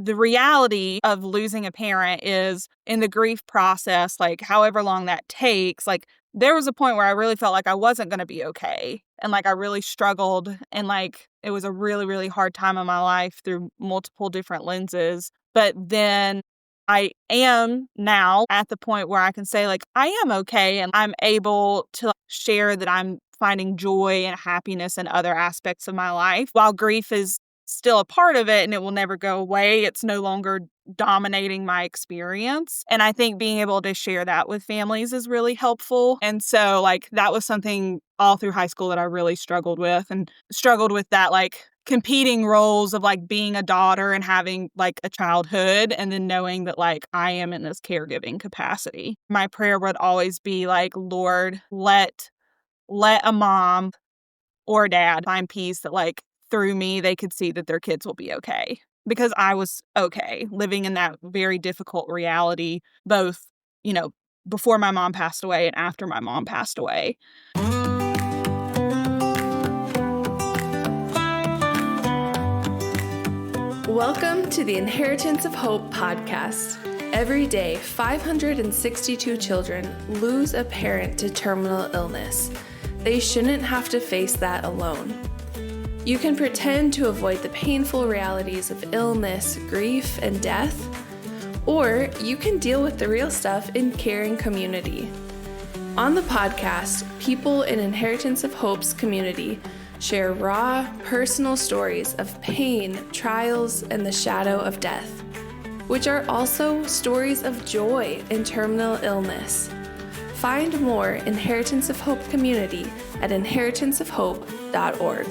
the reality of losing a parent is in the grief process, like however long that takes, like there was a point where I really felt like I wasn't going to be okay. And like I really struggled and like it was a really, really hard time in my life through multiple different lenses. But then I am now at the point where I can say like I am okay and I'm able to share that I'm finding joy and happiness in other aspects of my life. While grief is still a part of it and it will never go away, it's no longer dominating my experience. And I think being able to share that with families is really helpful. And so like that was something all through high school that I really struggled with that like competing roles of like being a daughter and having like a childhood and then knowing that like I am in this caregiving capacity. My prayer would always be like, Lord, let a mom or dad find peace that like through me, they could see that their kids will be okay. Because I was okay living in that very difficult reality, both, before my mom passed away and after my mom passed away. Welcome to the Inheritance of Hope podcast. Every day, 562 children lose a parent to terminal illness. They shouldn't have to face that alone. You can pretend to avoid the painful realities of illness, grief, and death, or you can deal with the real stuff in caring community. On the podcast, people in Inheritance of Hope's community share raw, personal stories of pain, trials, and the shadow of death, which are also stories of joy in terminal illness. Find more Inheritance of Hope community at inheritanceofhope.org.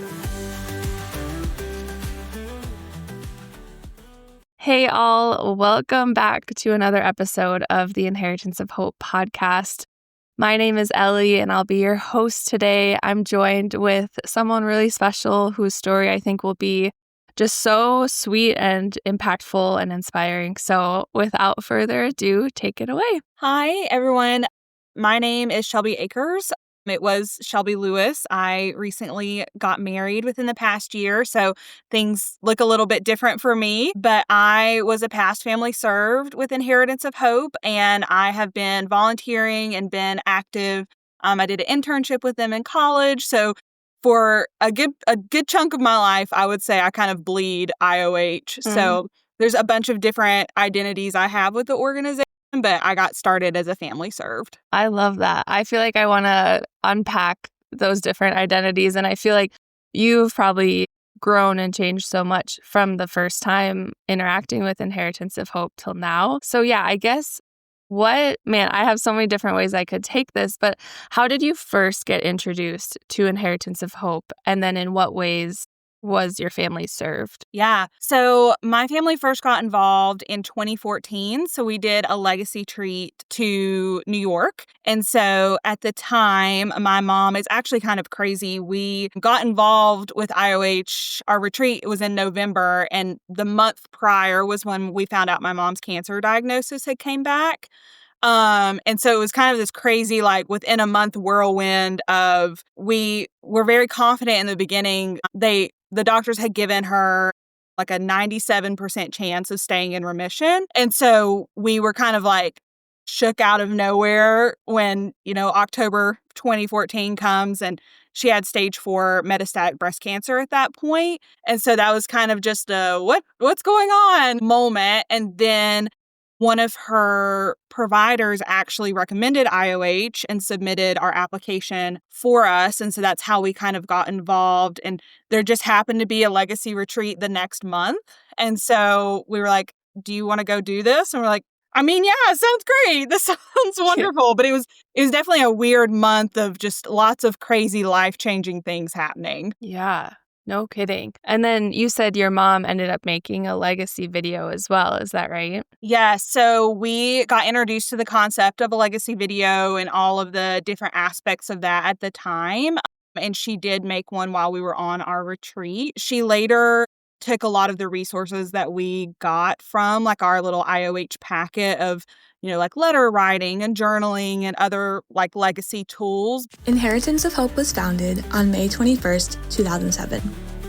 Hey all, welcome back to another episode of the Inheritance of Hope podcast. My name is Ellie and I'll be your host today. I'm joined with someone really special whose story I think will be just so sweet and impactful and inspiring. So without further ado, take it away. Hi, everyone. My name is Shelby Akers. It was Shelby Lewis. I recently got married within the past year, so things look a little bit different for me. But I was a past family served with Inheritance of Hope, and I have been volunteering and been active. I did an internship with them in college, so for a good chunk of my life, I would say I kind of bleed IOH. So there's a bunch of different identities I have with the organization, but I got started as a family served. I love that. I feel like I want to unpack those different identities, and I feel like you've probably grown and changed so much from the first time interacting with Inheritance of Hope till now. So yeah, I guess I have so many different ways I could take this, but how did you first get introduced to Inheritance of Hope? And then in what ways was your family served? Yeah. So my family first got involved in 2014. So we did a legacy treat to New York. And so at the time, my mom is actually kind of crazy. We got involved with IOH. Our retreat was in November. And the month prior was when we found out my mom's cancer diagnosis had came back. And so it was kind of this crazy, like within a month whirlwind of, we were very confident in the beginning. The doctors had given her like a 97% chance of staying in remission. And so we were kind of like shook out of nowhere when, October 2014 comes and she had stage 4 metastatic breast cancer at that point. And so that was kind of just a what's going on moment. And then one of her providers actually recommended IOH and submitted our application for us. And so that's how we kind of got involved. And there just happened to be a legacy retreat the next month. And so we were like, do you want to go do this? And we're like, yeah, it sounds great. This sounds wonderful. But it was definitely a weird month of just lots of crazy life-changing things happening. Yeah. No kidding. And then you said your mom ended up making a legacy video as well. Is that right? Yeah. So we got introduced to the concept of a legacy video and all of the different aspects of that at the time. And she did make one while we were on our retreat. She later took a lot of the resources that we got from like our little IOH packet of, like letter writing and journaling and other like legacy tools. Inheritance of Hope was founded on May 21st, 2007.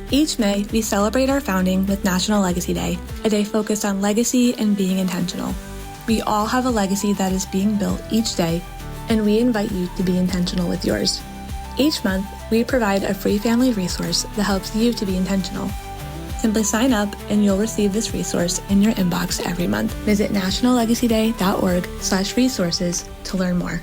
Each May, we celebrate our founding with National Legacy Day, a day focused on legacy and being intentional. We all have a legacy that is being built each day, and we invite you to be intentional with yours. Each month, we provide a free family resource that helps you to be intentional. Simply sign up and you'll receive this resource in your inbox every month. Visit nationallegacyday.org/resources to learn more.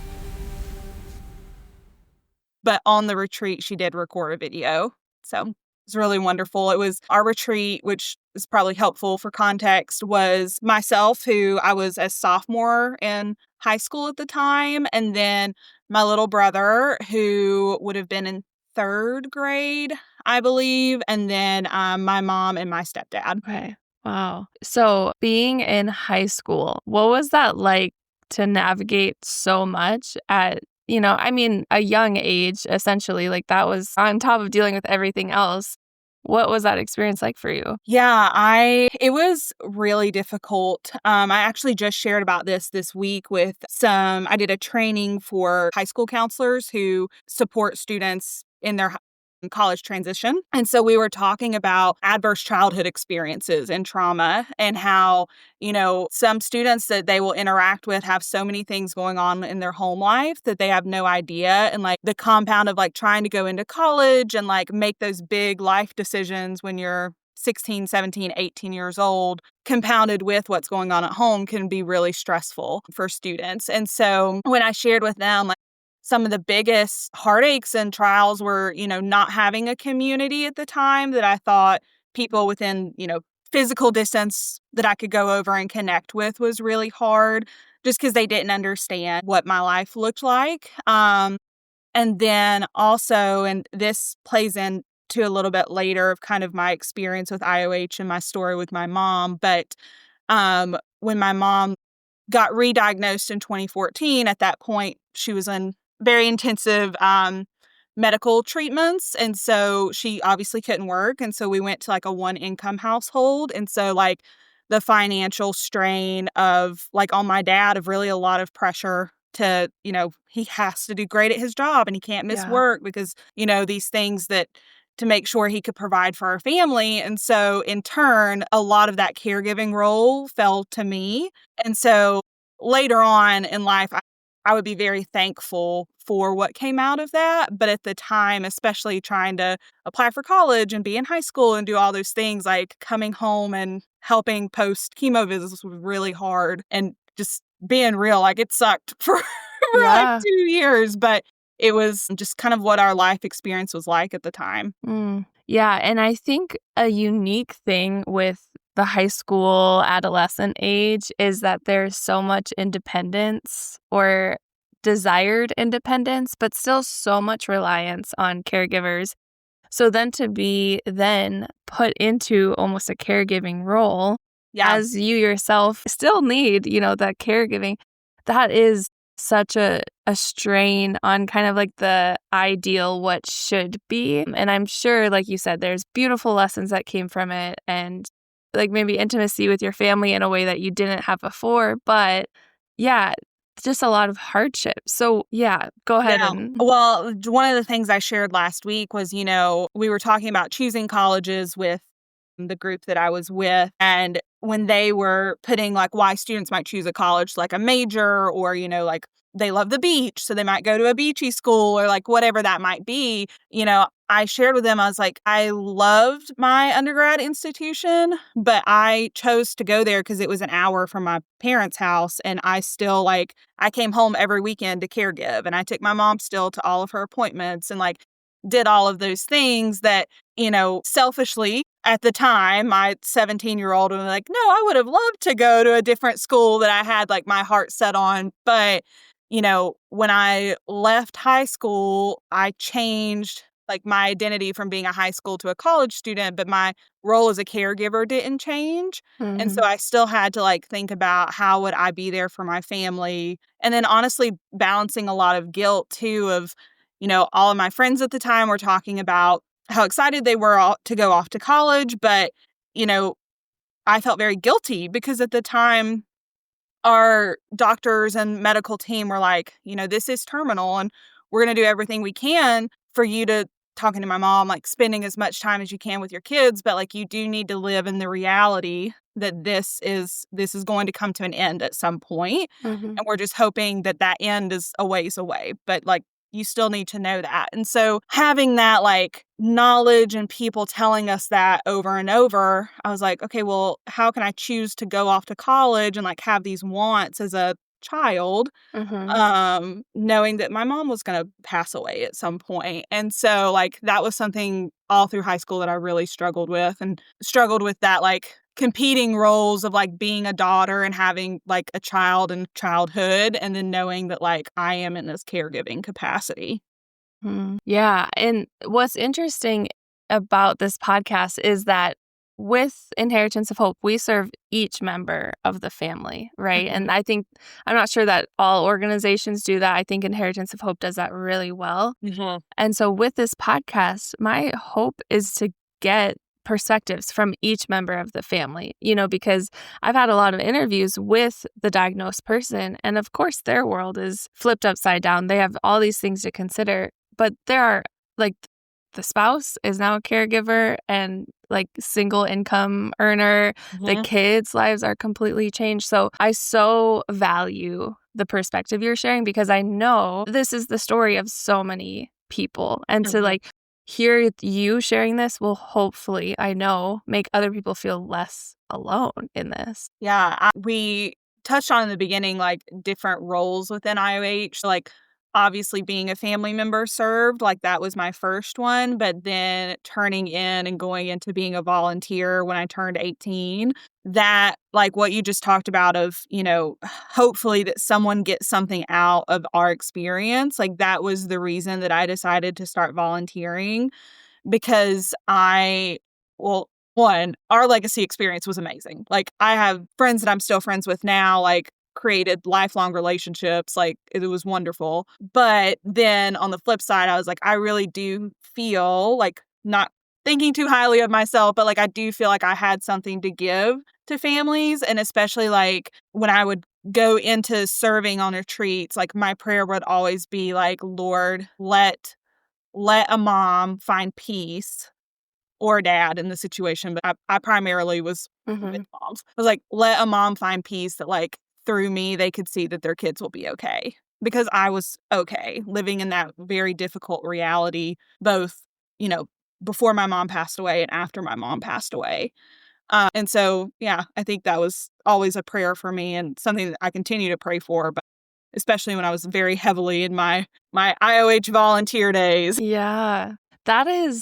But on the retreat, she did record a video. So it was really wonderful. It was our retreat, which is probably helpful for context, was myself, who I was a sophomore in high school at the time, and then my little brother, who would have been in third grade, I believe, and then my mom and my stepdad. Okay. Wow. So being in high school, what was that like to navigate so much at, a young age, essentially? Like that was on top of dealing with everything else. What was that experience like for you? Yeah, it was really difficult. I actually just shared about this week with I did a training for high school counselors who support students in their college transition. And so we were talking about adverse childhood experiences and trauma and how, some students that they will interact with have so many things going on in their home life that they have no idea. And like the compound of like trying to go into college and like make those big life decisions when you're 16, 17, 18 years old, compounded with what's going on at home, can be really stressful for students. And so when I shared with them, like, some of the biggest heartaches and trials were, not having a community at the time that I thought people within, physical distance that I could go over and connect with was really hard, just because they didn't understand what my life looked like. And then also, and this plays into a little bit later of kind of my experience with IOH and my story with my mom, but when my mom got re-diagnosed in 2014, at that point, she was in very intensive medical treatments. And so she obviously couldn't work. And so we went to like a one income household. And so like the financial strain of like on my dad of really a lot of pressure to, he has to do great at his job and he can't miss work because, these things that to make sure he could provide for our family. And so in turn, a lot of that caregiving role fell to me. And so later on in life, I would be very thankful for what came out of that. But at the time, especially trying to apply for college and be in high school and do all those things, like coming home and helping post chemo visits was really hard. And just being real, like it sucked for like 2 years, but it was just kind of what our life experience was like at the time. Yeah. And I think a unique thing with the high school adolescent age is that there's so much independence or desired independence, but still so much reliance on caregivers. So then to be then put into almost a caregiving role as you yourself still need, that caregiving, that is such a strain on kind of like the ideal what should be. And I'm sure, like you said, there's beautiful lessons that came from it and like maybe intimacy with your family in a way that you didn't have before. But yeah, just a lot of hardship. So yeah, go ahead. Yeah. Well, one of the things I shared last week was, we were talking about choosing colleges with the group that I was with. And when they were putting like why students might choose a college, like a major or, like they love the beach, so they might go to a beachy school or like whatever that might be, I shared with them, I was like, I loved my undergrad institution, but I chose to go there because it was an hour from my parents' house. And I still I came home every weekend to caregive and I took my mom still to all of her appointments and like did all of those things that, selfishly at the time, my 17-year-old was like, no, I would have loved to go to a different school that I had like my heart set on. But, when I left high school, I changed like my identity from being a high school to a college student, but my role as a caregiver didn't change. And so I still had to like think about how would I be there for my family. And then honestly, balancing a lot of guilt too of, all of my friends at the time were talking about how excited they were all to go off to college. But, I felt very guilty because at the time, our doctors and medical team were like, this is terminal and we're going to do everything we can for you to talking to my mom, like spending as much time as you can with your kids, but like you do need to live in the reality that this is going to come to an end at some point. Mm-hmm. And we're just hoping that that end is a ways away. But like you still need to know that. And so having that like knowledge and people telling us that over and over, I was like, okay, well, how can I choose to go off to college and like have these wants as a child, Mm-hmm. knowing that my mom was going to pass away at some point. And so like that was something all through high school that I really struggled with, and struggled with that like competing roles of like being a daughter and having like a child and childhood, and then knowing that like I am in this caregiving capacity. Yeah. And what's interesting about this podcast is that with Inheritance of Hope, we serve each member of the family, right? Mhm. And I'm not sure that all organizations do that. I think Inheritance of Hope does that really well. Mhm. And so with this podcast, my hope is to get perspectives from each member of the family, because I've had a lot of interviews with the diagnosed person. And of course, their world is flipped upside down. They have all these things to consider. But there are like the spouse is now a caregiver and like single income earner. The Mhm. kids' lives are completely changed. So I so value the perspective you're sharing, because I know this is the story of so many people. And to Mhm. like hear you sharing this will hopefully, I know, make other people feel less alone in this. Yeah, we touched on in the beginning, like different roles within IOH. Like, obviously, being a family member served, like that was my first one. But then turning in and going into being a volunteer when I turned 18, that, like what you just talked about, of, hopefully that someone gets something out of our experience. Like, that was the reason that I decided to start volunteering, because well, one, our legacy experience was amazing. Like, I have friends that I'm still friends with now, like, created lifelong relationships. Like, it was wonderful. But then on the flip side, I was like, I really do feel like, not thinking too highly of myself, but like, I do feel like I had something to give to families. And especially like when I would go into serving on retreats, like, my prayer would always be like, Lord, let a mom find peace, or a dad in the situation, but I primarily was with Mm-hmm. moms. I was like, let a mom find peace, that like through me they could see that their kids will be okay. Because I was okay living in that very difficult reality, both, you know, before my mom passed away and after my mom passed away. And so, yeah, I think that was always a prayer for me, and something that I continue to pray for, but especially when I was very heavily in my IOH volunteer days. Yeah, that is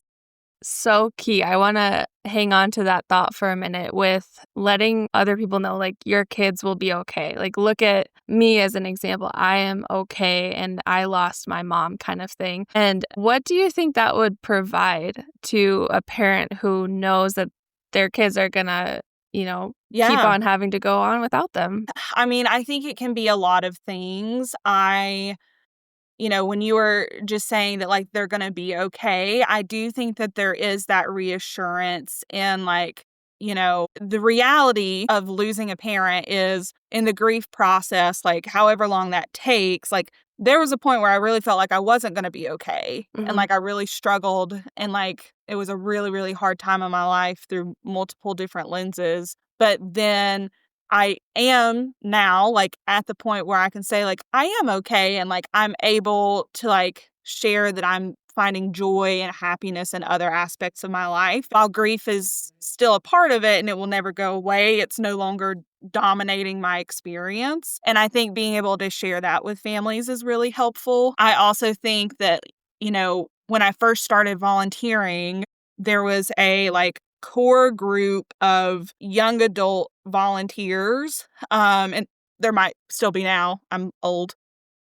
so key. I want to hang on to that thought for a minute with letting other people know, like, your kids will be okay. Like, look at me as an example. I am okay and I lost my mom, kind of thing. And what do you think that would provide to a parent who knows that their kids are going to, keep Yeah. on having to go on without them? I mean, I think it can be a lot of things. When you were just saying that, like, they're gonna be okay, I do think that there is that reassurance in, like, the reality of losing a parent is, in the grief process, like, however long that takes, like, there was a point where I really felt like I wasn't gonna be okay, and, Mm-hmm. like, I really struggled, and, like, it was a really, really hard time in my life through multiple different lenses. But then I am now, like, at the point where I can say, like, I am okay, and, like, I'm able to, like, share that I'm finding joy and happiness in other aspects of my life. While grief is still a part of it and it will never go away, it's no longer dominating my experience. And I think being able to share that with families is really helpful. I also think that, when I first started volunteering, there was a, like, core group of young adult volunteers, and there might still be now. I'm old.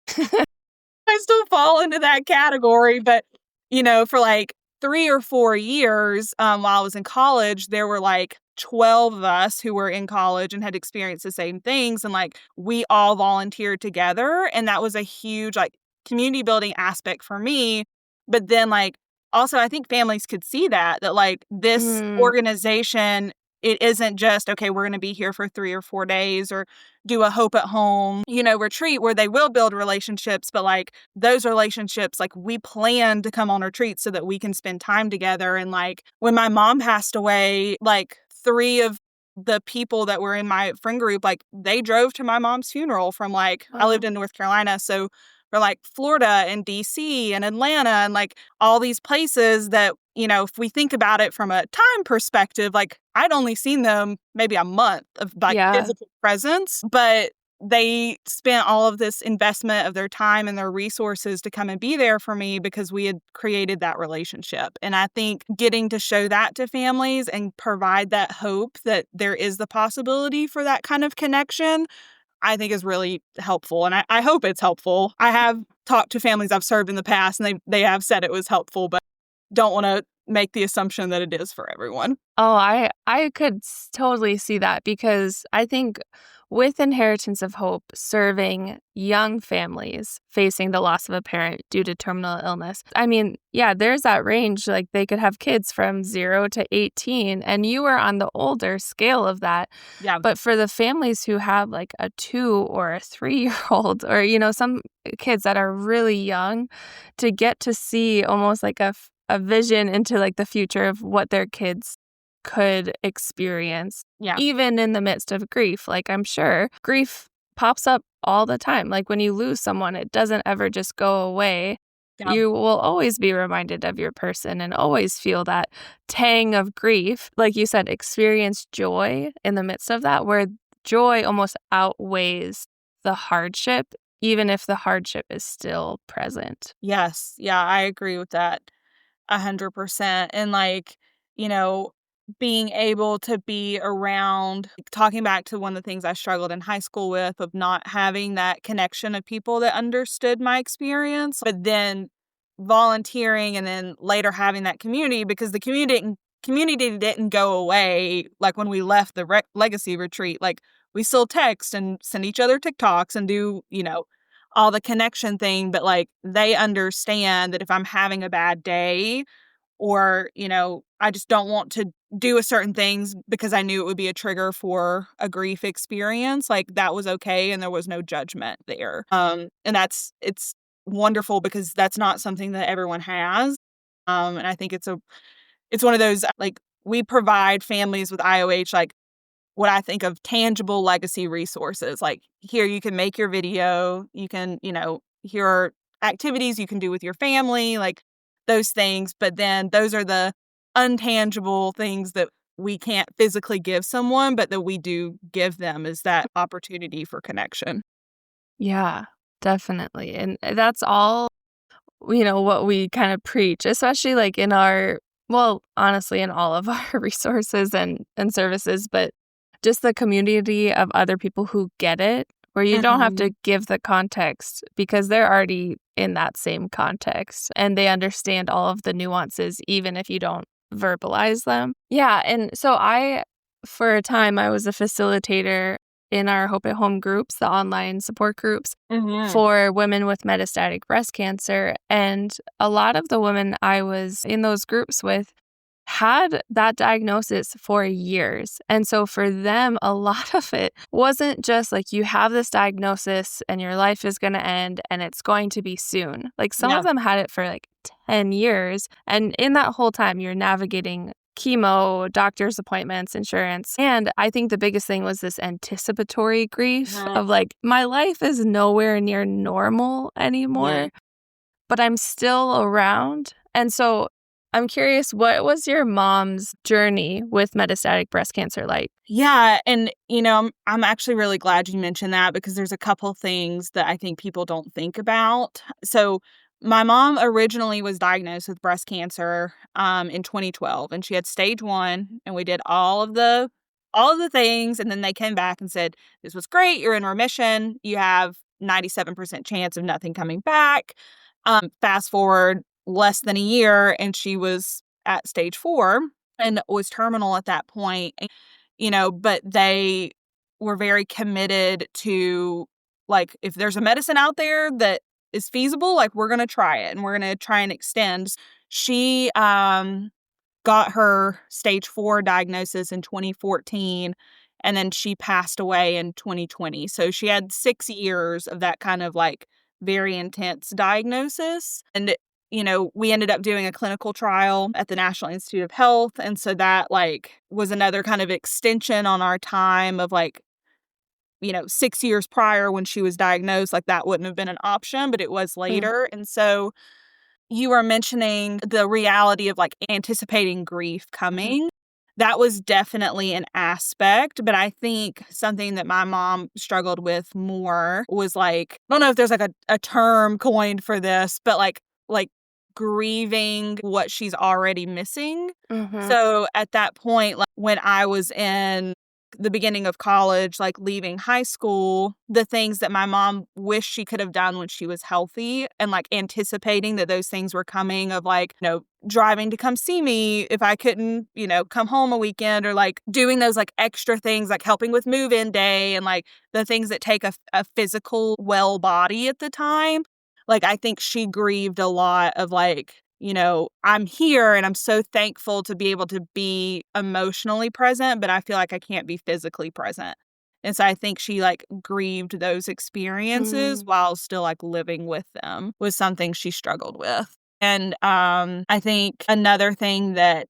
I still fall into that category, but, for, like, 3 or 4 years, while I was in college, there were, like, 12 of us who were in college and had experienced the same things, and, like, we all volunteered together, and that was a huge, like, community building aspect for me. But then, like, also, I think families could see that, like, this Mm, organization it isn't just, okay, we're going to be here for 3 or 4 days or do a hope at home, retreat where they will build relationships. But like those relationships, like we plan to come on retreats so that we can spend time together. And like when my mom passed away, like 3 of the people that were in my friend group, like they drove to my mom's funeral from like, I lived in North Carolina. So for like Florida and DC and Atlanta and like all these places that, if we think about it from a time perspective, like I'd only seen them maybe a month of like physical presence, but they spent all of this investment of their time and their resources to come and be there for me because we had created that relationship. And I think getting to show that to families and provide that hope that there is the possibility for that kind of connection, I think is really helpful. And I hope it's helpful. I have talked to families I've served in the past and they have said it was helpful, but don't want to make the assumption that it is for everyone. Oh, I could totally see that, because I think with Inheritance of Hope serving young families facing the loss of a parent due to terminal illness, I mean, yeah, there's that range. Like they could have kids from 0 to 18, and you are on the older scale of that. Yeah. But for the families who have like a 2 or a 3-year-old or, some kids that are really young, to get to see almost like a vision into like the future of what their kids could experience, even in the midst of grief. Like I'm sure grief pops up all the time. Like when you lose someone, it doesn't ever just go away. Yeah. You will always be reminded of your person and always feel that tang of grief. Like you said, experience joy in the midst of that, where joy almost outweighs the hardship, even if the hardship is still present. Yes. Yeah, I agree with that 100%. And like, being able to be around, talking back to one of the things I struggled in high school with, of not having that connection of people that understood my experience, but then volunteering and then later having that community, because the community didn't go away. Like when we left the legacy retreat, like we still text and send each other TikToks and do, all the connection thing, but like they understand that if I'm having a bad day, or, I just don't want to do a certain things because I knew it would be a trigger for a grief experience, like that was okay and there was no judgment there. And it's wonderful because that's not something that everyone has. And I think it's one of those, like we provide families with IOH, like what I think of tangible legacy resources. Like here, you can make your video, you can, here are activities you can do with your family, like those things. But then those are the untangible things that we can't physically give someone, but that we do give them, is that opportunity for connection. Yeah, definitely. And that's all, what we kind of preach, especially like in our, well, honestly, in all of our resources and services, but just the community of other people who get it, where you don't have to give the context because they're already in that same context and they understand all of the nuances, even if you don't verbalize them. Yeah. And so for a time, I was a facilitator in our Hope at Home groups, the online support groups for women with metastatic breast cancer. And a lot of the women I was in those groups with had that diagnosis for years. And so for them, a lot of it wasn't just like you have this diagnosis and your life is going to end and it's going to be soon. Like some of them had it for like 10 years. And in that whole time, you're navigating chemo, doctor's appointments, insurance. And I think the biggest thing was this anticipatory grief of like, my life is nowhere near normal anymore, but I'm still around. And so I'm curious, what was your mom's journey with metastatic breast cancer like? Yeah. And, I'm actually really glad you mentioned that, because there's a couple things that I think people don't think about. So my mom originally was diagnosed with breast cancer in 2012, and she had stage 1, and we did all of the things. And then they came back and said, this was great. You're in remission. You have 97% chance of nothing coming back. Fast forward less than a year, and she was at stage 4 and was terminal at that point, but they were very committed to, like, if there's a medicine out there that is feasible, like, we're going to try it and we're going to try and extend. She got her stage 4 diagnosis in 2014, and then she passed away in 2020. So she had 6 years of that kind of like very intense diagnosis. And, we ended up doing a clinical trial at the National Institute of Health. And so that like was another kind of extension on our time of like, 6 years prior when she was diagnosed, like that wouldn't have been an option, but it was Mm. later. And so you were mentioning the reality of like anticipating grief Mhm. coming. That was definitely an aspect, but I think something that my mom struggled with more was like, I don't know if there's like a term coined for this, but like grieving what she's already missing. Mhm. So at that point, like when I was in the beginning of college, like leaving high school, the things that my mom wished she could have done when she was healthy and like anticipating that those things were coming of like, driving to come see me if I couldn't, come home a weekend or like doing those like extra things like helping with move-in day and like the things that take a physical well body at the time. Like I think she grieved a lot of like, I'm here and I'm so thankful to be able to be emotionally present, but I feel like I can't be physically present. And so I think she like grieved those experiences Mm. while still like living with them was something she struggled with. And I think another thing that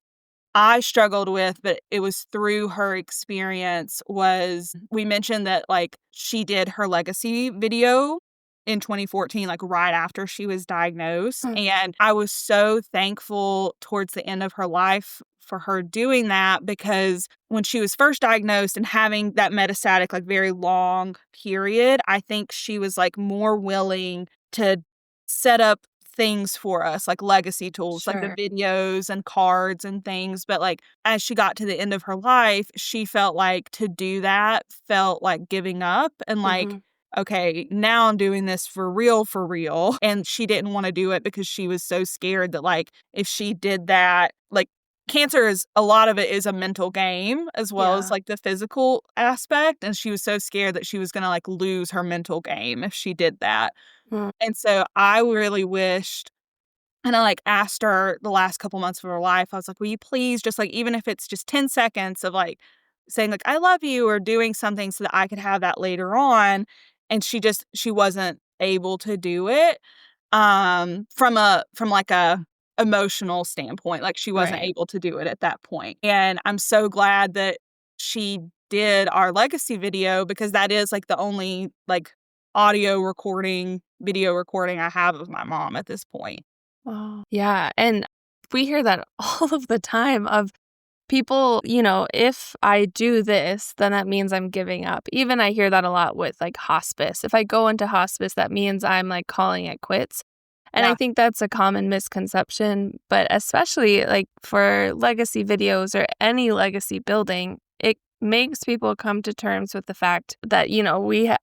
I struggled with, but it was through her experience, was we mentioned that like she did her legacy video in 2014, like right after she was diagnosed. Mm. And I was so thankful towards the end of her life for her doing that because when she was first diagnosed and having that metastatic, like very long period, I think she was like more willing to set up things for us, like legacy tools, like the Sure. videos and cards and things. But like as she got to the end of her life, she felt like to do that felt like giving up and like, Mhm. okay, now I'm doing this for real, for real. And she didn't want to do it because she was so scared that like if she did that, like cancer is a lot of it is a mental game as well as Yeah. like the physical aspect. And she was so scared that she was going to like lose her mental game if she did that. Mm. And so I really wished, and I like asked her the last couple months of her life, I was like, will you please just like, even if it's just 10 seconds of like saying like, I love you or doing something so that I could have that later on. And she wasn't able to do it. From like a emotional standpoint, like she wasn't Right. able to do it at that point. And I'm so glad that she did our legacy video because that is like the only like video recording I have of my mom at this point. Wow. Yeah, and we hear that all of the time of people, if I do this, then that means I'm giving up. Even I hear that a lot with like hospice. If I go into hospice, that means I'm like calling it quits. And I Yeah. think that's a common misconception, but especially like for legacy videos or any legacy building, it makes people come to terms with the fact that,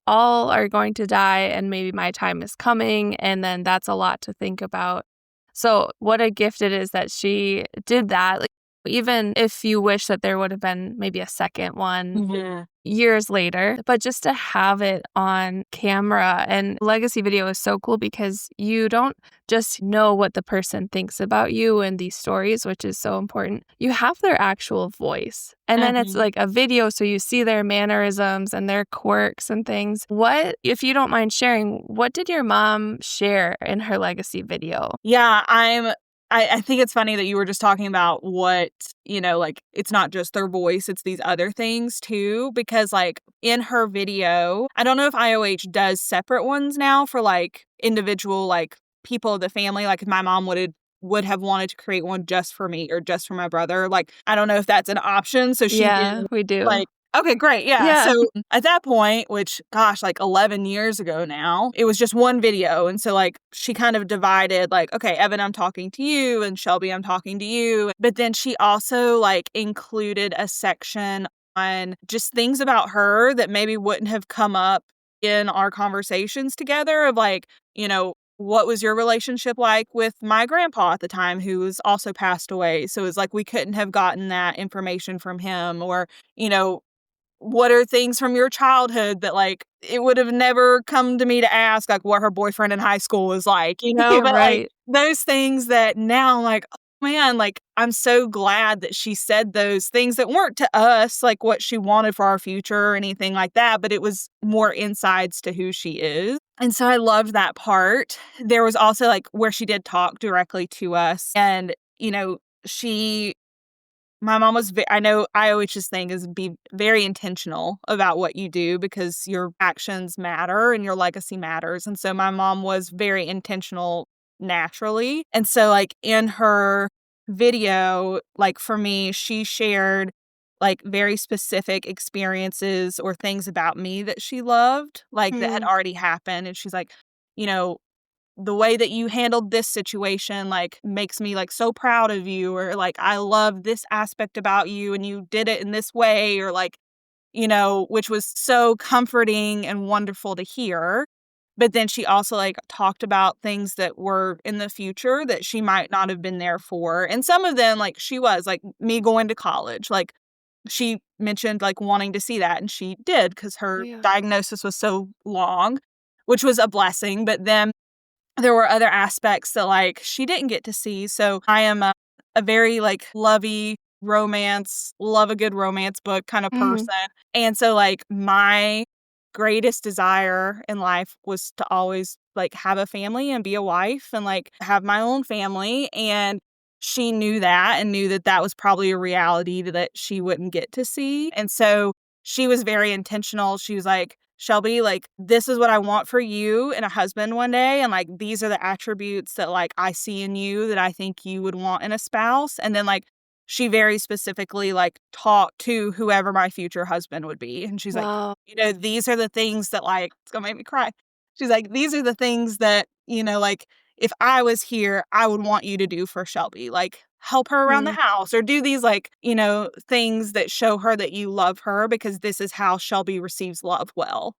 all are going to die and maybe my time is coming. And then that's a lot to think about. So, what a gift it is that she did that. Like, even if you wish that there would have been maybe a second one Mhm. years later, but just to have it on camera and legacy video is so cool because you don't just know what the person thinks about you and these stories, which is so important. You have their actual voice. And then it's Mhm. like a video, so you see their mannerisms and their quirks and things. What, if you don't mind sharing, what did your mom share in her legacy video? Yeah, I think it's funny that you were just talking about what, like it's not just their voice, it's these other things too. Because like in her video, I don't know if IOH does separate ones now for like individual like people of the family. Like if my mom would have wanted to create one just for me or just for my brother. Like I don't know if that's an option. So she did Yeah, we do. like okay, great. Yeah. Yeah. So at that point, which gosh, like 11 years ago now, it was just one video. And so like she kind of divided like, okay, Evan, I'm talking to you and Shelby, I'm talking to you. But then she also like included a section on just things about her that maybe wouldn't have come up in our conversations together of like, what was your relationship like with my grandpa at the time who was also passed away? So it's like we couldn't have gotten that information from him or, you know, what are things from your childhood that like it would have never come to me to ask like what her boyfriend in high school was like, but like Right. those things that now I'm like, man, like, I'm so glad that she said those things that weren't to us, like what she wanted for our future or anything like that, but it was more insides to who she is. And so I loved that part. There was also like where she did talk directly to us. And, my mom was, I know I always just think is be very intentional about what you do because your actions matter and your legacy matters. And so my mom was very intentional naturally. And so like in her video, like for me, she shared like very specific experiences or things about me that she loved, like that had Mm. already happened. And she's like, you know, the way that you handled this situation, like, makes me, like, so proud of you, or, like, I love this aspect about you and you did it in this way, or, like, which was so comforting and wonderful to hear. But then she also, like, talked about things that were in the future that she might not have been there for. And some of them, like, she was, like, me going to college, like, she mentioned, like, wanting to see that, and she did because her Yeah. diagnosis was so long, which was a blessing. But then there were other aspects that, like, she didn't get to see. So I am a very, like, lovey romance, love a good romance book kind of Mhm. person. And so, like, my greatest desire in life was to always, like, have a family and be a wife and, like, have my own family. And she knew that and knew that that was probably a reality that she wouldn't get to see. And so she was very intentional. She was like, Shelby, like, this is what I want for you and a husband one day. And, like, these are the attributes that, like, I see in you that I think you would want in a spouse. And then, like, she very specifically, like, talked to whoever my future husband would be. And she's like, Wow. these are the things that, like, it's gonna make me cry. She's like, these are the things that, like, if I was here, I would want you to do for Shelby. Like, help her around the Mm. house or do these, like, things that show her that you love her because this is how Shelby receives love well.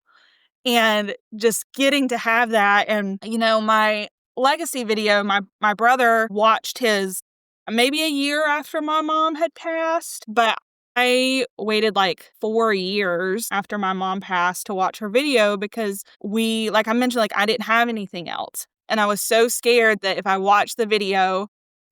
And just getting to have that. And, my legacy video, my brother watched his maybe a year after my mom had passed, but I waited like 4 years after my mom passed to watch her video because like I mentioned, like I didn't have anything else. And I was so scared that if I watched the video,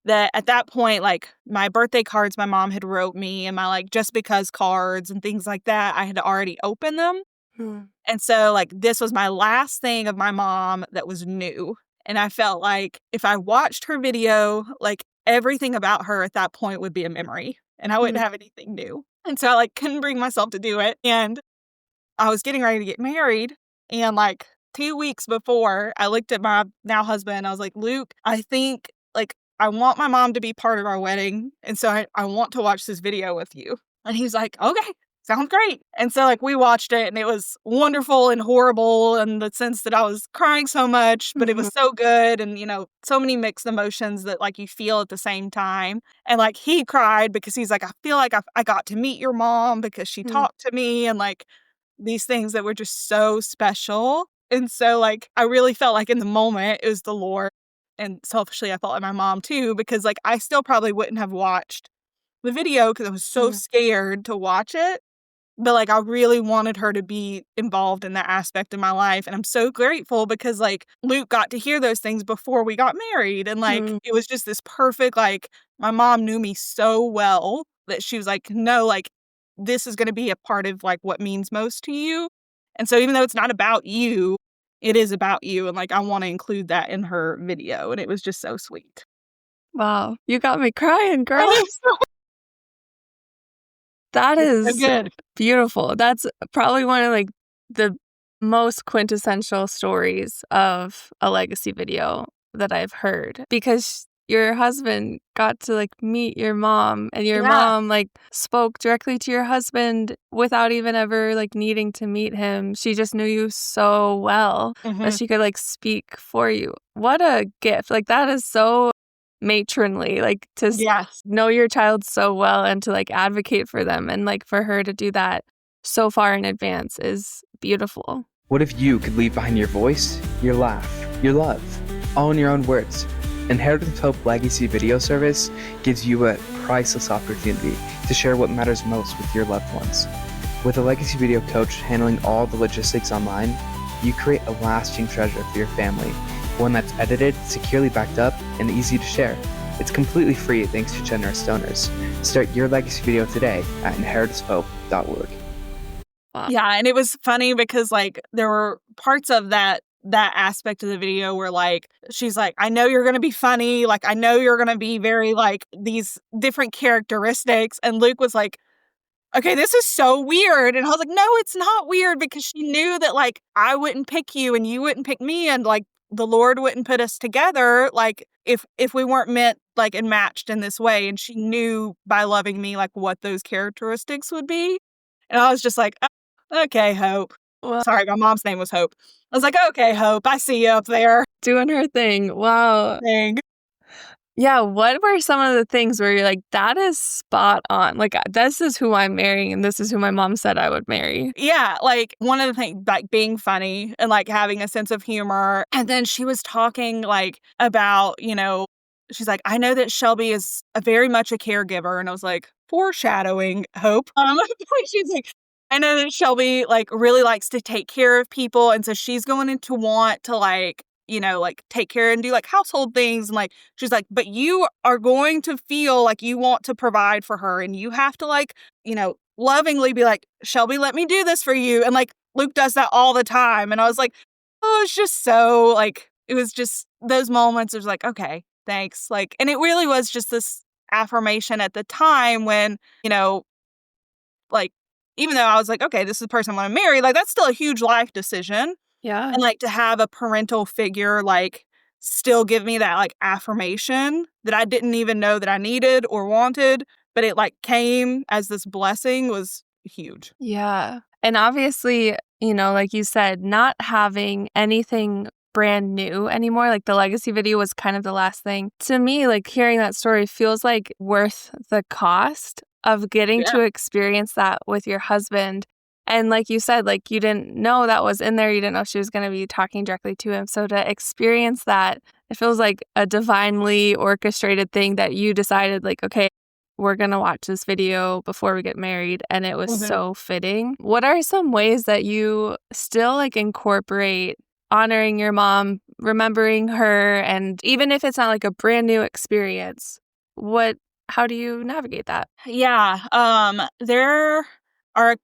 that at that point, like my birthday cards my mom had wrote me and my like just because cards and things like that, I had already opened them. Mm. And so, like, this was my last thing of my mom that was new. And I felt like if I watched her video, like, everything about her at that point would be a memory and I wouldn't Mm. have anything new. And so I, like, couldn't bring myself to do it. And I was getting ready to get married. And, like, 2 weeks before, I looked at my now husband. I was like, Luke, I think, like, I want my mom to be part of our wedding. And so I want to watch this video with you. And he's like, okay. Sounds great. And so, like, we watched it and it was wonderful and horrible in the sense that I was crying so much, but it Mhm. was so good. And, so many mixed emotions that, like, you feel at the same time. And, like, he cried because he's like, I feel like I got to meet your mom because she Mm. talked to me and, like, these things that were just so special. And so, like, I really felt like in the moment it was the Lord. And selfishly, I felt like my mom too, because, like, I still probably wouldn't have watched the video because I was so Mm. scared to watch it. But, like, I really wanted her to be involved in that aspect of my life, and I'm so grateful because, like, Luke got to hear those things before we got married, and, like, Mm. it was just this perfect, like, my mom knew me so well that she was like, "No, like, this is gonna be a part of, like, what means most to you." And so even though it's not about you, it is about you, and, like, I wanna include that in her video, and it was just so sweet. Wow. You got me crying, girl. That It's so is good. beautiful. That's probably one of, like, the most quintessential stories of a legacy video that I've heard because your husband got to, like, meet your mom, and your Yeah. mom, like, spoke directly to your husband without even ever, like, needing to meet him. She just knew you so well that Mhm. she could, like, speak for you. What a gift. Like, that is so matronly, like, to Yes. know your child so well and to, like, advocate for them, and, like, for her to do that so far in advance is beautiful. What if you could leave behind your voice, your laugh, your love, all in your own words? Inheritance of Hope Legacy Video Service gives you a priceless opportunity to share what matters most with your loved ones. With a legacy video coach handling all the logistics online, you create a lasting treasure for your family, one that's edited, securely backed up, and easy to share. It's completely free thanks to generous donors. Start your legacy video today at inheritenceofhope.org. Yeah, and it was funny because, like, there were parts of that aspect of the video where, like, she's like, "I know you're gonna be funny, like, I know you're gonna be very, like, these different characteristics," and Luke was like, "Okay, this is so weird," and I was like, "No, it's not weird," because she knew that, like, I wouldn't pick you and you wouldn't pick me, and, like, the Lord wouldn't put us together, like, if we weren't meant, like, and matched in this way, and she knew by loving me, like, what those characteristics would be, and I was just like, "Oh, okay, Hope." Well, Sorry, my mom's name was Hope. I was like, "Okay, Hope, I see you up there." doing her thing. Wow. Dang. Yeah, what were some of the things where you're like, that is spot on? Like, this is who I'm marrying, and this is who my mom said I would marry. Yeah, like, one of the things, like, being funny and, like, having a sense of humor, and then she was talking, like, about, she's like, "I know that Shelby is a very much a caregiver," and I was like, "Foreshadowing, Hope." She's like, "I know that Shelby, like, really likes to take care of people, and so she's going to want to, like, like, take care and do, like, household things," and, like, she's like, "But you are going to feel like you want to provide for her, and you have to, like, lovingly be like, 'Shelby, let me do this for you,' and, like, Luke does that all the time," and I was like, "Oh, it's just so," like, it was just those moments, it was like, "Okay, thanks," like, and it really was just this affirmation at the time when, like, even though I was like, "Okay, this is the person I wanna marry," like, that's still a huge life decision. Yeah. And, like, to have a parental figure, like, still give me that, like, affirmation that I didn't even know that I needed or wanted, but it, like, came as this blessing was huge. Yeah. And obviously, like you said, not having anything brand new anymore, like the legacy video was kind of the last thing. To me, like hearing that story feels like worth the cost of getting Yeah. to experience that with your husband. And like you said, like you didn't know that was in there. You didn't know she was going to be talking directly to him. So to experience that, it feels like a divinely orchestrated thing that you decided, like, okay, we're going to watch this video before we get married. And it was Mhm. so fitting. What are some ways that you still like incorporate honoring your mom, remembering her, and even if it's not like a brand new experience, how do you navigate that? Yeah, there are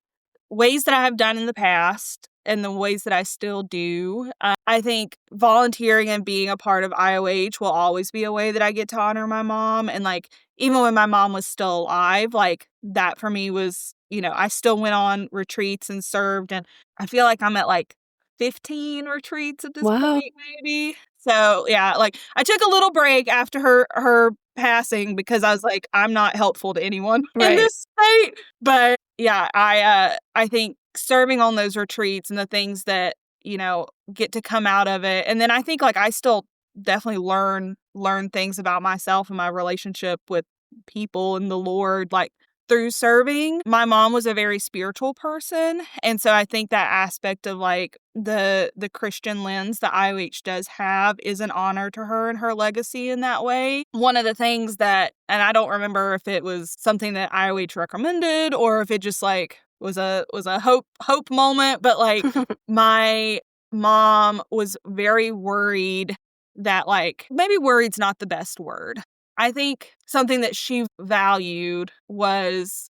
ways that I have done in the past and the ways that I still do. I think volunteering and being a part of IOH will always be a way that I get to honor my mom. And, like, even when my mom was still alive, like, that for me was, I still went on retreats and served. And I feel like I'm at, like, 15 retreats at this Wow. point, maybe. So, yeah, like, I took a little break after her passing because I was like, I'm not helpful to anyone in Right. this state. But yeah, I think serving on those retreats and the things that, get to come out of it. And then I think, like, I still definitely learn things about myself and my relationship with people and the Lord, like, through serving. My mom was a very spiritual person, and so I think that aspect of, like, the Christian lens that IOH does have is an honor to her and her legacy in that way. One of the things that, and I don't remember if it was something that IOH recommended or if it just, like, was a hope moment, but, like, my mom was very worried that, like, maybe worried's not the best word. I think something that she valued was,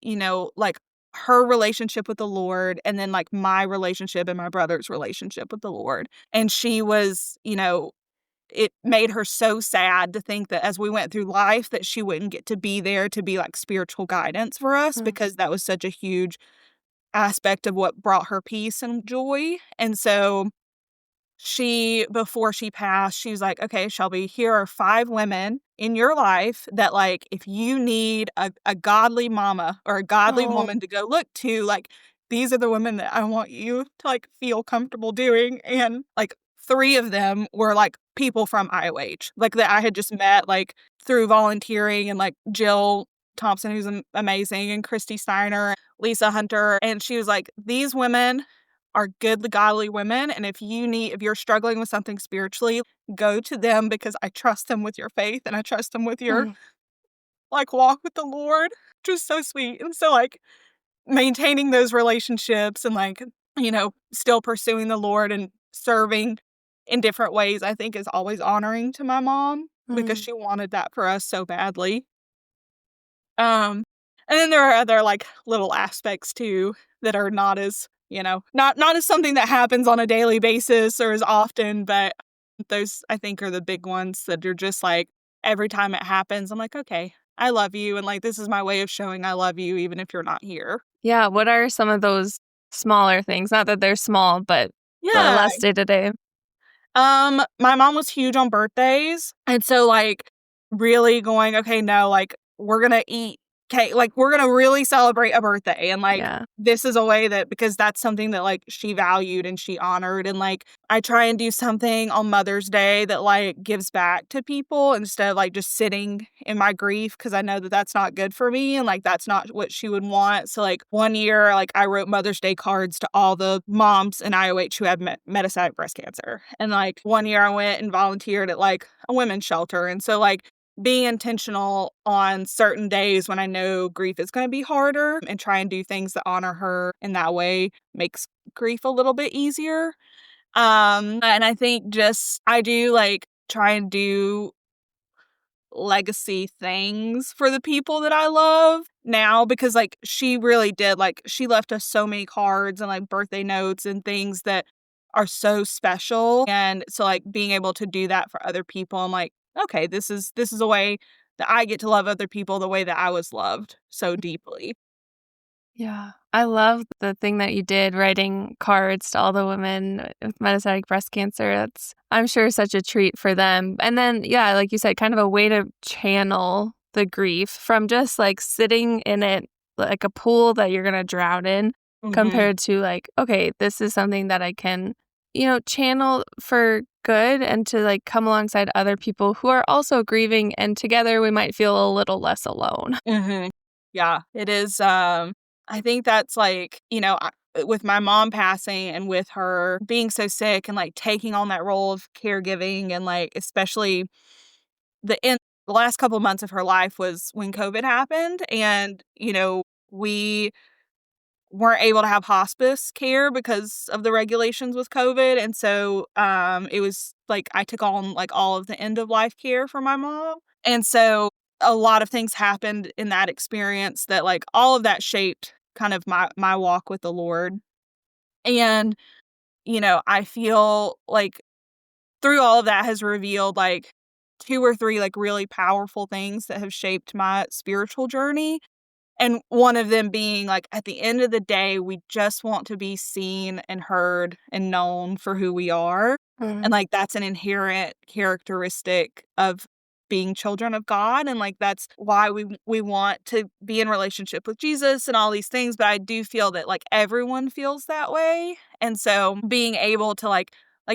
like, her relationship with the Lord and then, like, my relationship and my brother's relationship with the Lord. And she was, it made her so sad to think that as we went through life that she wouldn't get to be there to be, like, spiritual guidance for us Mm. because that was such a huge aspect of what brought her peace and joy. And so before she passed, she was like, "Okay, Shelby, here are 5 women in your life that, like, if you need a godly mama or a godly Oh. woman to go look to, like, these are the women that I want you to, like, feel comfortable doing." And, like, 3 of them were, like, people from IOH, like, that I had just met, like, through volunteering, and, like, Jill Thompson, who's amazing, and Christy Steiner, Lisa Hunter, and she was like, "These women are good, godly women, and if you're struggling with something spiritually, go to them because I trust them with your faith and I trust them with your, Mm. like, walk with the Lord." Just so sweet. And so, like, maintaining those relationships and, like, still pursuing the Lord and serving in different ways, I think is always honoring to my mom. because Mm. she wanted that for us so badly. Um, and then there are other, like, little aspects too that are not as, not as something that happens on a daily basis or as often, but those, I think, are the big ones that are just, like, every time it happens, I'm like, "Okay, I love you, and, like, this is my way of showing I love you even if you're not here." Yeah, what are some of those smaller things? Not that they're small, but the Yeah. less day to day. My mom was huge on birthdays, and so, like, really going, "Okay, no, like, we're gonna eat cake, like, we're gonna really celebrate a birthday," and, like, Yeah. this is a way that because that's something that, like, she valued and she honored, and, like, I try and do something on Mother's Day that, like, gives back to people instead of, like, just sitting in my grief because I know that that's not good for me, and, like, that's not what she would want. So, like, one year, like, I wrote Mother's Day cards to all the moms in IOH who have metastatic breast cancer, and, like, one year I went and volunteered at, like, a women's shelter, and so, like, being intentional on certain days when I know grief is gonna be harder and try and do things that honor her in that way makes grief a little bit easier. And I think just I do, like, try and do legacy things for the people that I love now because, like, she really did, like, she left us so many cards and, like, birthday notes and things that are so special, and so, like, being able to do that for other people, I'm like, "Okay, this is a way that I get to love other people the way that I was loved so deeply." Yeah. I love the thing that you did, writing cards to all the women with metastatic breast cancer. That's, I'm sure, such a treat for them. And then, yeah, like you said, kind of a way to channel the grief from just like sitting in it like a pool that you're going to drown in Mhm. compared to like, okay, this is something that I can, channel for good and to like come alongside other people who are also grieving. And together we might feel a little less alone. Mhm. Yeah, it is, I think that's, like, with my mom passing and with her being so sick and, like, taking on that role of caregiving and, like, especially the last couple months of her life was when COVID happened, and, we weren't able to have hospice care because of the regulations with COVID, and so, it was, like, I took on, like, all of the end of life care for my mom, and so a lot of things happened in that experience that, like, all of that shaped kind of my walk with the Lord, and, I feel like through all of that has revealed, like, 2 or 3, like, really powerful things that have shaped my spiritual journey. And one of them being, like, at the end of the day, we just want to be seen and heard and known for who we are, and, like, that's an inherent characteristic of being children of God, and, like, that's why we want to be in relationship with Jesus and all these things, but I do feel that, like, everyone feels that way, and so being able to, like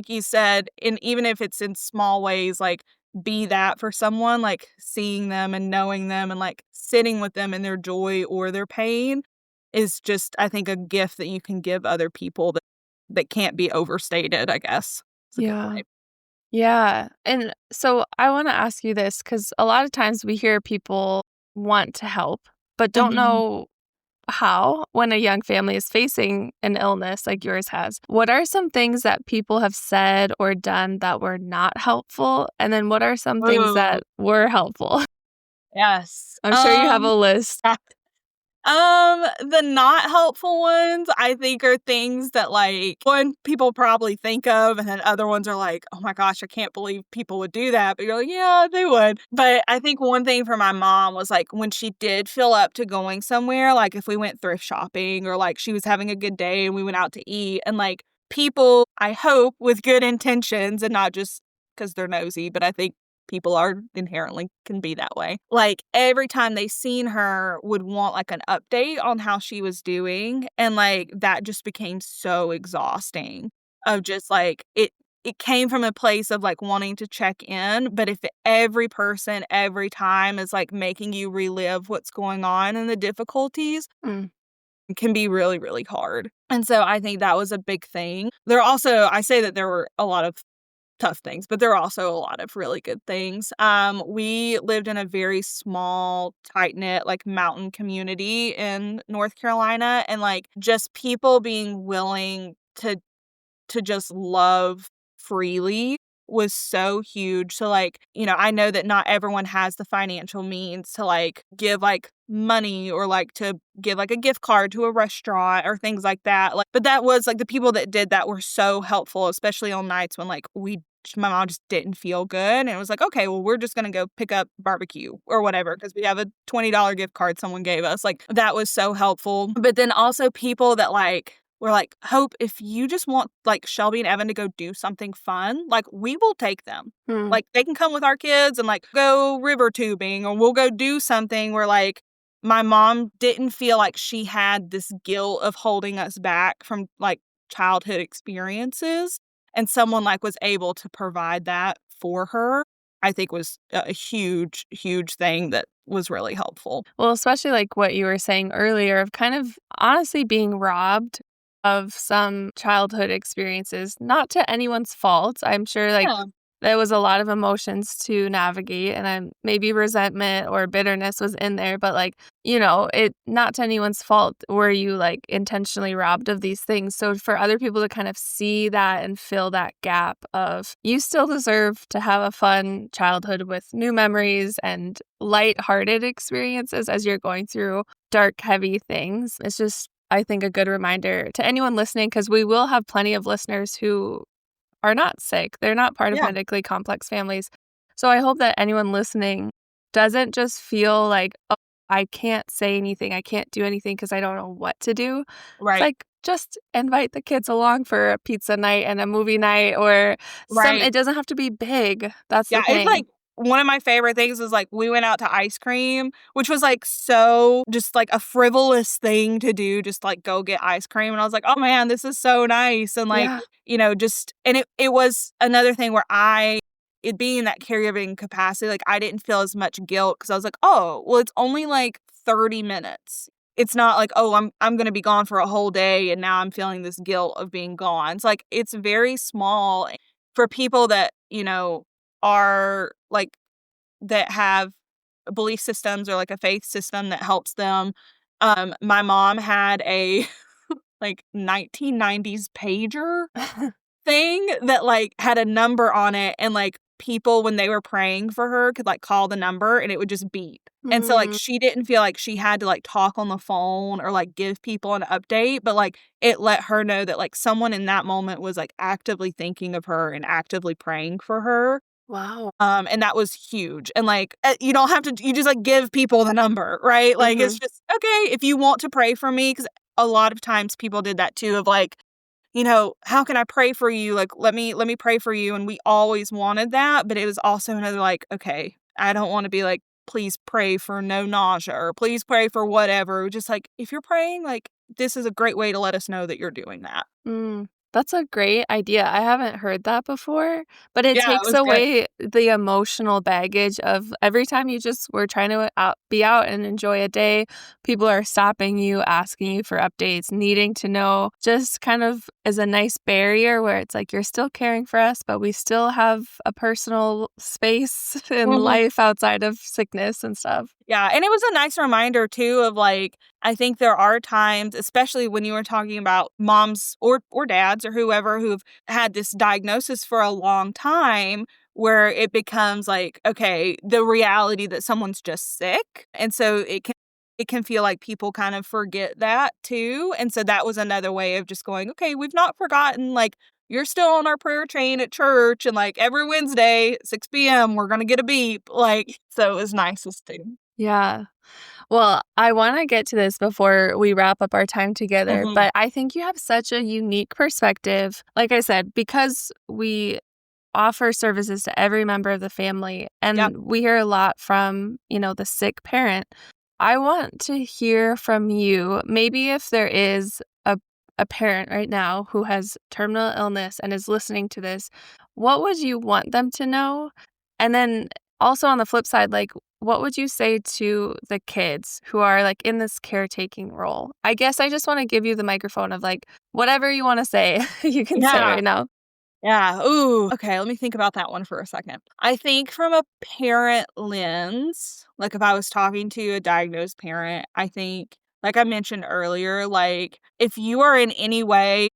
you said, and even if it's in small ways, like, be that for someone, like, seeing them and knowing them and, like, sitting with them in their joy or their pain is just, I think, a gift that you can give other people that can't be overstated, I guess. It's a good Yeah. way. Yeah. And so I want to ask you this because a lot of times we hear people want to help, but don't Mhm. know how when a young family is facing an illness like yours has. What are some things that people have said or done that were not helpful? And then what are some things Ooh, that were helpful? yes. I'm sure you have a list. The not helpful ones, I think, are things that, like, one, people probably think of, and then other ones are like, "Oh my gosh, I can't believe people would do that," but you're like, "Yeah, they would." But I think one thing for my mom was, like, when she did feel up to going somewhere, like, if we went thrift shopping or, like, she was having a good day and we went out to eat, and, like, people, I hope, with good intentions and not just because 'cause they're nosy, but I think people are inherently can be that way. Like, every time they seen her would want, like, an update on how she was doing, and, like, that just became so exhausting of just, like, it came from a place of, like, wanting to check in, but if every person every time is, like, making you relive what's going on and the difficulties, Mm, it can be really, really hard. And so I think that was a big thing. I say that there were a lot of tough things, but there are also a lot of really good things. We lived in a very small, tight-knit, like, mountain community in North Carolina, and, like, just people being willing to just love freely was so huge. So, like, I know that not everyone has the financial means to, like, give, like, money or, like, to give, like, a gift card to a restaurant or things like that. Like, but that was, like, the people that did that were so helpful, especially on nights when, like, my mom just didn't feel good, and it was like, "Okay, well, we're just gonna go pick up barbecue or whatever because we have a $20 gift card someone gave us." Like, that was so helpful. But then also people that, like, were like, "Hope, if you just want, like, Shelby and Evan to go do something fun, like, we will take them. Hmm. Like, they can come with our kids and, like, go river tubing, or we'll go do something where, like, my mom didn't feel like she had this guilt of holding us back from, like, childhood experiences, and someone, like, was able to provide that for her, I think was a huge, huge thing that was really helpful. Well, especially like what you were saying earlier of kind of honestly being robbed of some childhood experiences, not to anyone's fault. I'm sure like Yeah, there was a lot of emotions to navigate and maybe resentment or bitterness was in there, but like, it not to anyone's fault were you like intentionally robbed of these things. So for other people to kind of see that and fill that gap of you still deserve to have a fun childhood with new memories and light-hearted experiences as you're going through dark, heavy things. It's just I think a good reminder to anyone listening because we will have plenty of listeners who are not sick. They're not part of yeah, medically complex families. So I hope that anyone listening doesn't just feel like, oh, I can't say anything. I can't do anything because I don't know what to do. It's right, like, just invite the kids along for a pizza night and a movie night or right. it doesn't have to be big. That's the Yeah, it's thing. like one of my favorite things is, like, we went out to ice cream, which was, like, so just, like, a frivolous thing to do, just, like, go get ice cream, and I was like, "Oh, man, this is so nice," and, like, Yeah. just and it was another thing where it being that caregiving capacity, like, I didn't feel as much guilt because I was like, "Oh, well, it's only, like, 30 minutes." It's not like, "Oh, I'm gonna be gone for a whole day, and now I'm feeling this guilt of being gone." It's like, it's very small for people that, are, like, that have belief systems or, like, a faith system that helps them. My mom had a, like, 1990s pager thing that, like, had a number on it, and, like, people, when they were praying for her, could, like, call the number, and it would just beep. And so, like, Mm, she didn't feel like she had to, like, talk on the phone or, like, give people an update, but, like, it let her know that, like, someone in that moment was, like, actively thinking of her and actively praying for her. wow. And that was huge, and, like, you don't have to you just, like, give people the number, right? Like, it's Mhm. just, "Okay, if you want to pray for me," because a lot of times people did that too of, like, "How can I pray for you? Like, let me pray for you," and we always wanted that, but it was also another, like, "Okay, I don't wanna be like, please pray for no nausea,' or please pray for whatever." Just, like, if you're praying, like, this is a great way to let us know that you're doing that. That's a great idea. I haven't heard that before, but it Yeah, it takes was good. away the emotional baggage of every time you just were trying to be out and enjoy a day, people are stopping you, asking you for updates, needing to know, just kind of as a nice barrier where it's like you're still caring for us, but we still have a personal space in Mhm. life outside of sickness and stuff. Yeah, and it was a nice reminder too of, like, I think there are times, especially when you were talking about moms or dads or whoever who've had this diagnosis for a long time, where it becomes like, okay, the reality that someone's just sick, and so it can feel like people kind of forget that too, and so that was another way of just going, "Okay, we've not forgotten, like, you're still on our prayer chain at church, and, like, every Wednesday, 6 p.m., we're gonna get a beep," like, so it was nice to see. Yeah. Well, I want to get to this before we wrap up our time together, Mhm. but I think you have such a unique perspective. Like I said, because we offer services to every member of the family Yep. and we hear a lot from, the sick parent. I want to hear from you. Maybe if there is a parent right now who has terminal illness and is listening to this, what would you want them to know? And then also on the flip side, like, what would you say to the kids who are like in this caretaking role? I guess I just want to give you the microphone of like whatever you want to say, you can say Yeah. right now. Yeah. Ooh. Okay, let me think about that one for a second. I think from a parent lens, like if I was talking to a diagnosed parent, I think, like I mentioned earlier, like if you are in any way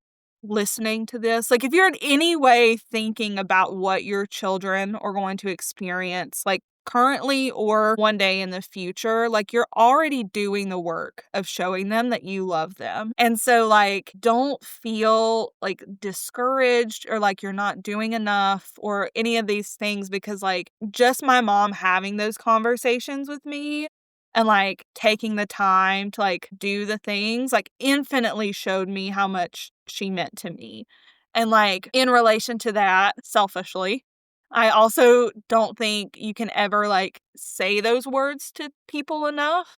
listening to this, like, if you're in any way thinking about what your children are going to experience, like, currently or one day in the future, like, you're already doing the work of showing them that you love them. And so, like, don't feel, like, discouraged or like you're not doing enough or any of these things because, like, just my mom having those conversations with me and, like, taking the time to, like, do the things, like, infinitely showed me how much she meant to me. And, like, in relation to that, selfishly, I also don't think you can ever, like, say those words to people enough.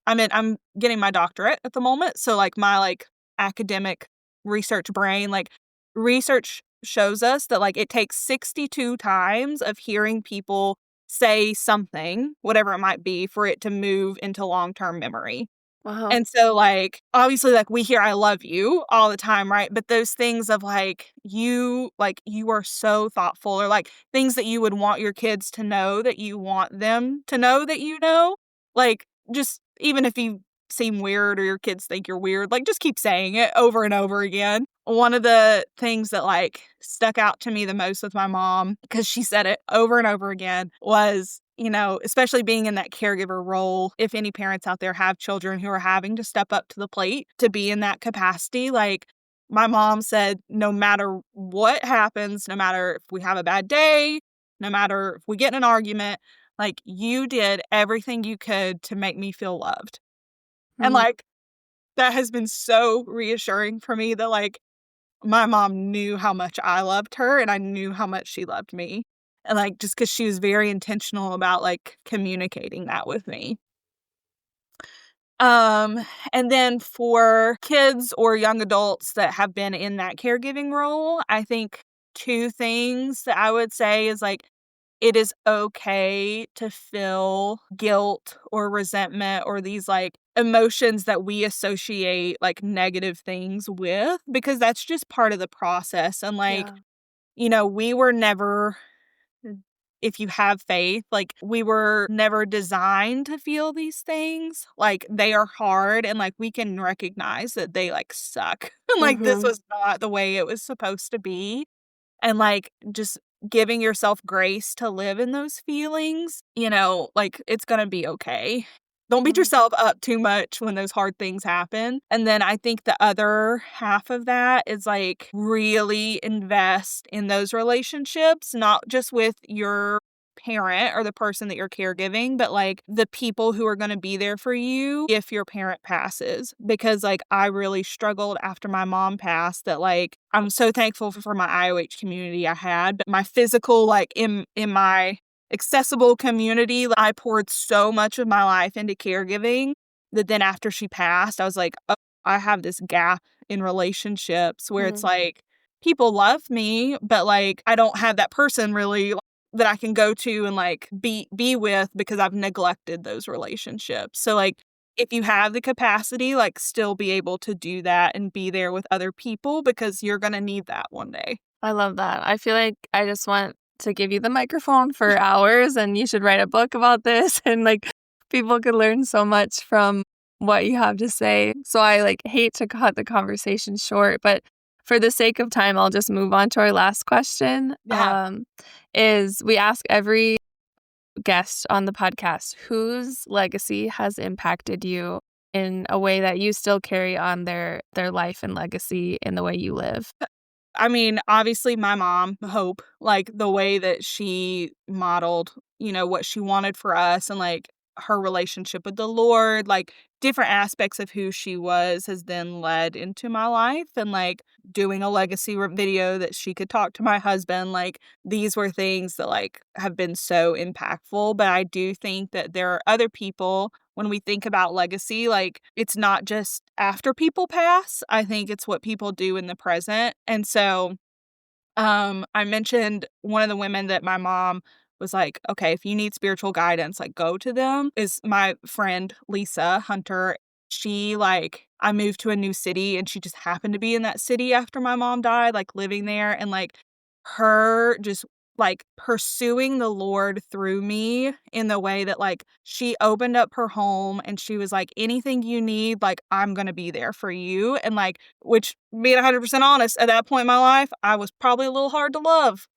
I mean, I'm getting my doctorate at the moment, so, like, my, like, academic research brain, like, research shows us that, like, it takes 62 times of hearing people say something, whatever it might be, for it to move into long-term memory. Wow. And so, like, obviously, like, we hear "I love you" all the time, right? But those things of, like, you are so thoughtful or, like, things that you would want your kids to know that you want them to know that you know, like, just even if you seem weird or your kids think you're weird, like, just keep saying it over and over again. One of the things that, like, stuck out to me the most with my mom, because she said it over and over again, was, especially being in that caregiver role, if any parents out there have children who are having to step up to the plate to be in that capacity, like, my mom said, no matter what happens, no matter if we have a bad day, no matter if we get in an argument, like, you did everything you could to make me feel loved. And, Mm. like, that has been so reassuring for me that, like, my mom knew how much I loved her and I knew how much she loved me. And, like, just because she was very intentional about, like, communicating that with me. Um, and then for kids or young adults that have been in that caregiving role, I think 2 things that I would say is, like, it is okay to feel guilt or resentment or these, like, emotions that we associate, like, negative things with, because that's just part of the process. And, like, Yeah. we were never, if you have faith, like, we were never designed to feel these things. Like, they are hard and, like, we can recognize that they, like, suck. Like, this Mhm. was not the way it was supposed to be. And, like, just giving yourself grace to live in those feelings, like, it's gonna be okay. Don't beat Mm. yourself up too much when those hard things happen. And then I think the other half of that is, like, really invest in those relationships, not just with your parent or the person that you're caregiving, but, like, the people who are gonna be there for you if your parent passes. Because, like, I really struggled after my mom passed that, like, I'm so thankful for my IOH community I had, but my physical, like, in my accessible community, I poured so much of my life into caregiving that then after she passed, I was like, "Oh, I have this gap in relationships where it's Mm. like, people love me, but, like, I don't have that person really that I can go to and, like, be with because I've neglected those relationships." So, like, if you have the capacity, like, still be able to do that and be there with other people because you're gonna need that one day. I love that. I feel like I just want to give you the microphone for hours, and you should write a book about this, and, like, people could learn so much from what you have to say. So I, like, hate to cut the conversation short, but for the sake of time, I'll just move on to our last question, Yeah. is we ask every guest on the podcast, whose legacy has impacted you in a way that you still carry on their life and legacy in the way you live? I mean, obviously, my mom, Hope, like, the way that she modeled, what she wanted for us and, like, her relationship with the Lord, like, different aspects of who she was has then led into my life. And, like, doing a legacy video that she could talk to my husband, like, these were things that, like, have been so impactful. But I do think that there are other people when we think about legacy, like, it's not just after people pass. I think it's what people do in the present. And so, I mentioned one of the women that my mom was like, okay, if you need spiritual guidance, like, go to them, is my friend Lisa Hunter. She, like, I moved to a new city and she just happened to be in that city after my mom died, like, living there. And, like, her just, like, pursuing the Lord through me in the way that, like, she opened up her home and she was like, "Anything you need, like, I'm gonna be there for you." And, like, which, being 100% honest, at that point in my life, I was probably a little hard to love.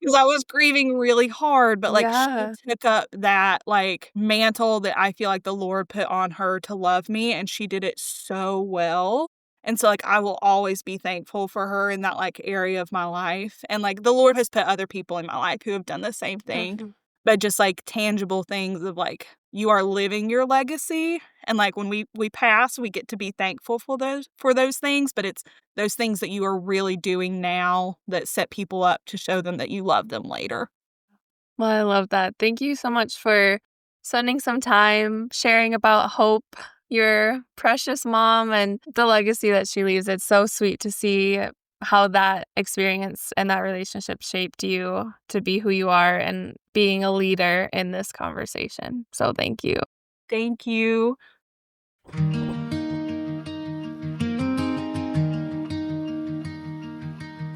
'Cause I was grieving really hard, but, like, she Yeah. took up that, like, mantle that I feel like the Lord put on her to love me, and she did it so well. And so, like, I will always be thankful for her in that, like, area of my life. And, like, the Lord has put other people in my life who have done the same thing, Mhm. but just, like, tangible things of, like, you are living your legacy, and, like, when we pass, we get to be thankful for those things, but it's those things that you are really doing now that set people up to show them that you love them later. Well, I love that. Thank you so much for spending some time sharing about Hope, your precious mom, and the legacy that she leaves. It's so sweet to see how that experience and that relationship shaped you to be who you are and being a leader in this conversation. So thank you. Thank you.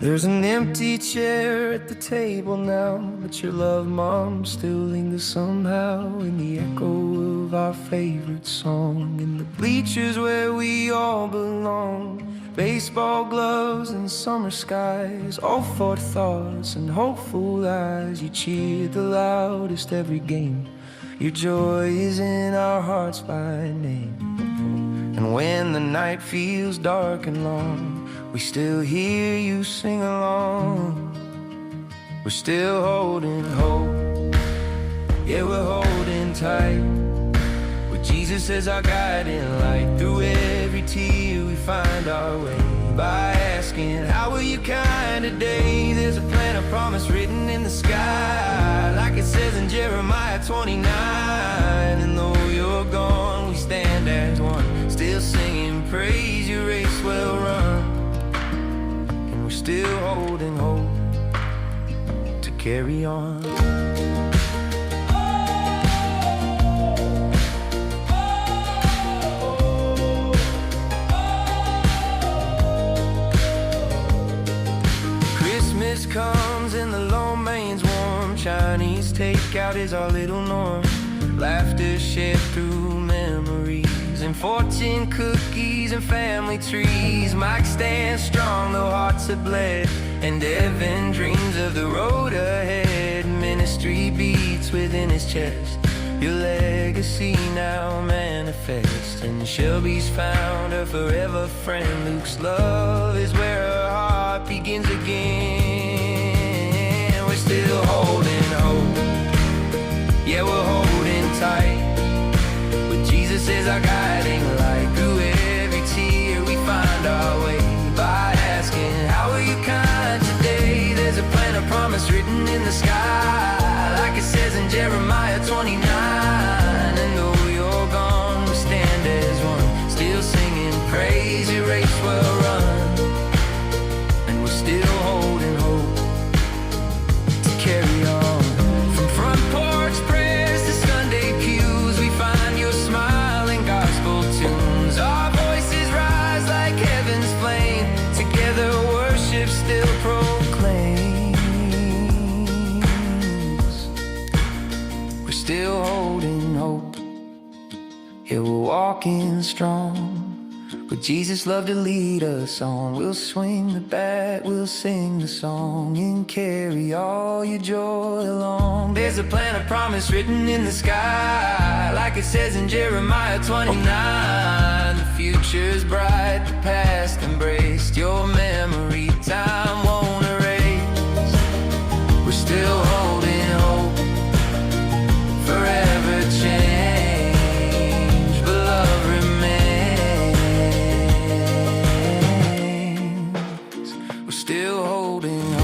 There's an empty chair at the table now, but your love, Mom, still lingers somehow in the echo of our favorite song. In the bleachers where we all belong, baseball gloves and summer skies, all forethoughts and hopeful eyes. You cheered the loudest every game. Your joy is in our hearts by name. And when the night feels dark and long, we still hear you sing along. We're still holding hope. Yeah, we're holding tight. With Jesus as our guiding light. Through every tear we find our way. By asking, how will you kind today? There's a plan, a promise written in the sky. Like it says in Jeremiah 29. And though you're gone, we stand as one. Still singing praise, your race well run. We're still holding hope to carry on. Christmas comes and the lo main's warm. Chinese takeout is our little norm. Laughter shared through memories, and fortune cookies and family trees. Mike stands strong though hearts have bled, and Evan dreams of the road ahead. Ministry beats within his chest, your legacy now manifest. And Shelby's found her forever friend. Luke's love is where her heart begins again. We're still holding hope. Yeah, we're holding tight. Jesus is our guiding light. Through every tear we find our way. By asking, how are you kind today? There's a plan, a promise written in the sky. Like it says in Jeremiah 29. And though you're gone, we stand as one. Still singing praise, your race well run. And we're still holding hope to carry on. From front porch prayers to Sunday pews, we find your smiling gospel tunes. Our voices rise like heaven's flame. Together worship still proclaims. We're still holding hope. Yeah, we're walking strong. But Jesus loved to lead us on. We'll swing the bat, we'll sing the song, and carry all your joy along. There's a plan, a promise written in the sky. Like it says in Jeremiah 29. The future's bright, the past embraced. Your memory time won't erase. We're still holding hope. Forever change, but love remains. We're still holding hope.